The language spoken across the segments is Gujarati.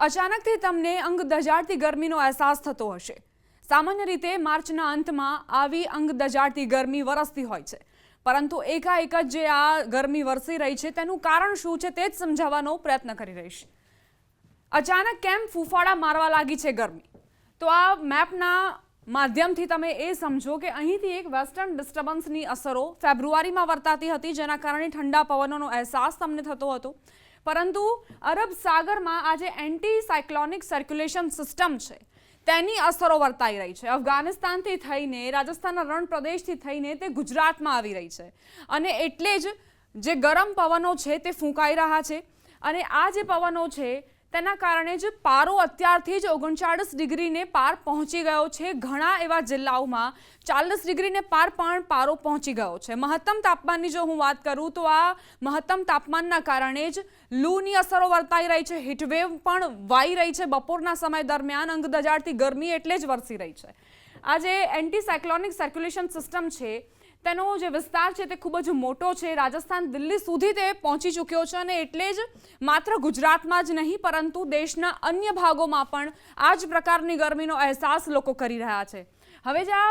અચાનકથી તમને અંગ દજાડતી ગરમીનો અહેસાસ થતો હશે। સામાન્ય રીતે માર્ચના અંતમાં આવી અંગ દજાડતી ગરમી વરસતી હોય છે, પરંતુ એકાએક જ જે આ ગરમી વરસી રહી છે તેનું કારણ શું છે તે જ સમજાવવાનો પ્રયત્ન કરી રહીશ। અચાનક કેમ ફૂફાડા મારવા લાગી છે ગરમી? તો આ મેપના માધ્યમથી તમે એ સમજો કે અહીંથી એક વેસ્ટર્ન ડિસ્ટર્બન્સની અસરો ફેબ્રુઆરીમાં વર્તાતી હતી, જેના કારણે ઠંડા પવનોનો અહેસાસ તમને થતો હતો, પરંતુ અરબ સાગરમાં આજે એન્ટી સાયક્લોનિક સર્ક્યુલેશન સિસ્ટમ છે તેની અસરો વર્તાઈ રહી છે। અફઘાનિસ્તાનથી થઈને રાજસ્થાનના રણ પ્રદેશથી થઈને તે ગુજરાતમાં આવી રહી છે, અને એટલે જ જે ગરમ પવનો છે તે ફૂંકાઈ રહ્યા છે, અને આ જે પવનો છે તેના કારણે જ પારો અત્યારથી જ 39 ડિગ્રીને પાર પહોંચી ગયો છે। ઘણા એવા જિલ્લાઓમાં 40 ડિગ્રીને પાર પણ પારો પહોંચી ગયો છે। મહત્તમ તાપમાનની જો હું વાત કરું તો આ મહત્તમ તાપમાનના કારણે જ લૂની અસરો વર્તાઈ રહી છે, હીટવેવ પણ વાઈ રહી છે। બપોરના સમય દરમિયાન અંગ દજાડતી ગરમી એટલે જ વરસી રહી છે। આ જે એન્ટી સાયક્લોનિક સર્ક્યુલેશન સિસ્ટમ છે તેનો જે વિસ્તાર છે તે ખૂબ જ મોટો છે, રાજસ્થાન દિલ્હી સુધી તે પહોંચી ચૂક્યો છે, અને એટલે જ માત્ર ગુજરાતમાં જ નહીં પરંતુ દેશના અન્ય ભાગોમાં પણ આ જ પ્રકારની ગરમીનો અહેસાસ લોકો કરી રહ્યા છે। હવે જે આ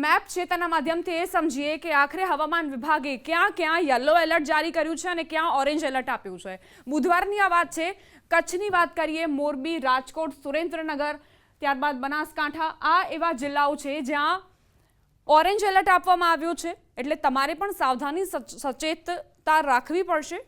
મેપ છે તેના માધ્યમથી એ સમજીએ કે આખરે હવામાન વિભાગે ક્યાં યલો એલર્ટ જારી કર્યું છે અને ક્યાં ઓરેન્જ એલર્ટ આપ્યું છે। બુધવારની આ વાત છે, કચ્છની વાત કરીએ, મોરબી, રાજકોટ, સુરેન્દ્રનગર, ત્યારબાદ બનાસકાંઠા, આ એવા જિલ્લાઓ છે જ્યાં ઓરેન્જ એલર્ટ આપવામાં આવ્યું છે, એટલે તમારે પણ સાવધાની સચેતતા રાખવી પડશે।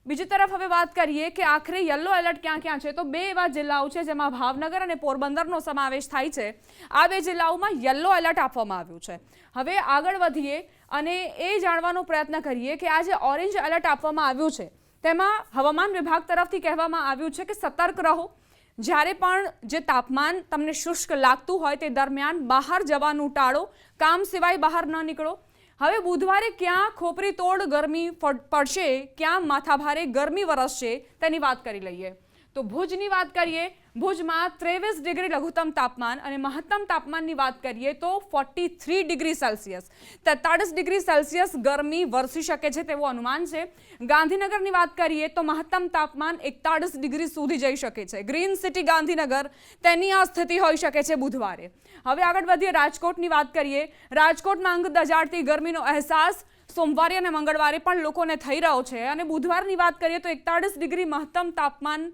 બીજી તરફ હવે વાત કરીએ કે આખરે યલો એલર્ટ ક્યાં છે, તો બે એવા જિલ્લાઓ છે જેમાં ભાવનગર અને પોરબંદરનો સમાવેશ થાય છે। આ બે જિલ્લાઓમાં યલો એલર્ટ આપવામાં આવ્યું છે। હવે આગળ વધીએ અને એ જાણવાનો પ્રયત્ન કરીએ કે આ જે ઓરેન્જ એલર્ટ આપવામાં આવ્યું છે તેમાં હવામાન વિભાગ તરફથી કહેવામાં આવ્યું છે કે સતર્ક રહો, જ્યારે પણ જે તાપમાન તમને શુષ્ક લાગતું હોય તે દરમિયાન બહાર જવાનું ટાળો, કામ સિવાય બહાર ન નીકળો। હવે બુધવારે ક્યાં ખોપરી તોડ ગરમી પડશે, ક્યાં માથાભારે ગરમી વરસશે તેની વાત કરી લઈએ। તો ભુજની વાત કરીએ, ભુજમાં 23 ડિગ્રી લઘુત્તમ તાપમાન અને મહત્તમ તાપમાનની વાત કરીએ તો 43 ડિગ્રી સેલ્સિયસ, 43 ડિગ્રી સેલ્સિયસ ગરમી વરસી શકે છે તેવું અનુમાન છે। ગાંધીનગરની વાત કરીએ તો મહત્તમ તાપમાન 41 ડિગ્રી સુધી જઈ શકે છે। ગ્રીન સિટી ગાંધીનગર, તેની આ સ્થિતિ હોઈ શકે છે બુધવારે। હવે આગળ વધીએ, રાજકોટની વાત કરીએ, રાજકોટમાં અંગ દજાડતી ગરમીનો અહેસાસ સોમવારે અને મંગળવારે પણ લોકોને થઈ રહ્યો છે, અને બુધવારની વાત કરીએ તો 41 ડિગ્રી મહત્તમ તાપમાન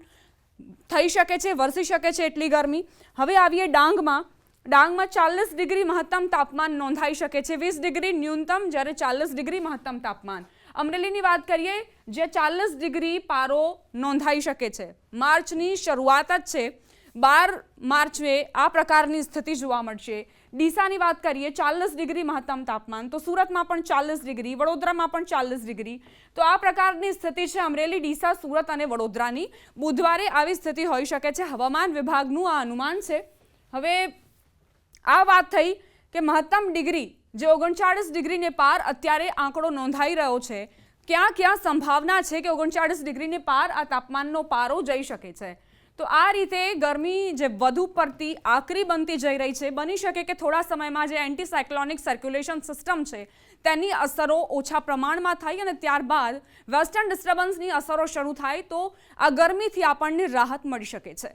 થઈ શકે છે, વરસી શકે છે એટલી ગરમી। હવે આવીએ ડાંગમાં, 40 ડિગ્રી મહત્તમ તાપમાન નોંધાઈ શકે છે, 20 ડિગ્રી ન્યૂનતમ, જ્યારે 40 ડિગ્રી મહત્તમ તાપમાન। અમરેલીની વાત કરીએ, જે 40 ડિગ્રી પારો નોંધાઈ શકે છે। માર્ચની શરૂઆત જ છે, 12 માર્ચે આ પ્રકારની સ્થિતિ જોવા મળશે। ડીસાની વાત કરીએ, 40 ડિગ્રી મહત્તમ તાપમાન, તો સુરતમાં પણ 40 ડિગ્રી, વડોદરામાં પણ 40 ડિગ્રી, તો આ પ્રકારની સ્થિતિ છે અમરેલી, ડીસા, સુરત અને વડોદરાની। બુધવારે આવી સ્થિતિ હોઈ શકે છે, હવામાન વિભાગનું આ અનુમાન છે। હવે આ વાત થઈ કે મહત્તમ ડિગ્રી જે 39 ડિગ્રીને પાર અત્યારે આંકડો નોંધાઈ રહ્યો છે, ક્યાં સંભાવના છે કે 39 ડિગ્રીને પાર આ તાપમાનનો પારો જઈ શકે છે। તો આ રીતે ગરમી જે વધુ પડતી આકરી બનતી જઈ રહી છે, બની શકે કે થોડા સમયમાં જે એન્ટી સાયક્લોનિક સર્ક્યુલેશન સિસ્ટમ છે તેની અસરો ઓછા પ્રમાણમાં થાય અને ત્યારબાદ વેસ્ટર્ન ડિસ્ટર્બન્સની અસરો શરૂ થાય તો આ ગરમીથી આપણને રાહત મળી શકે છે।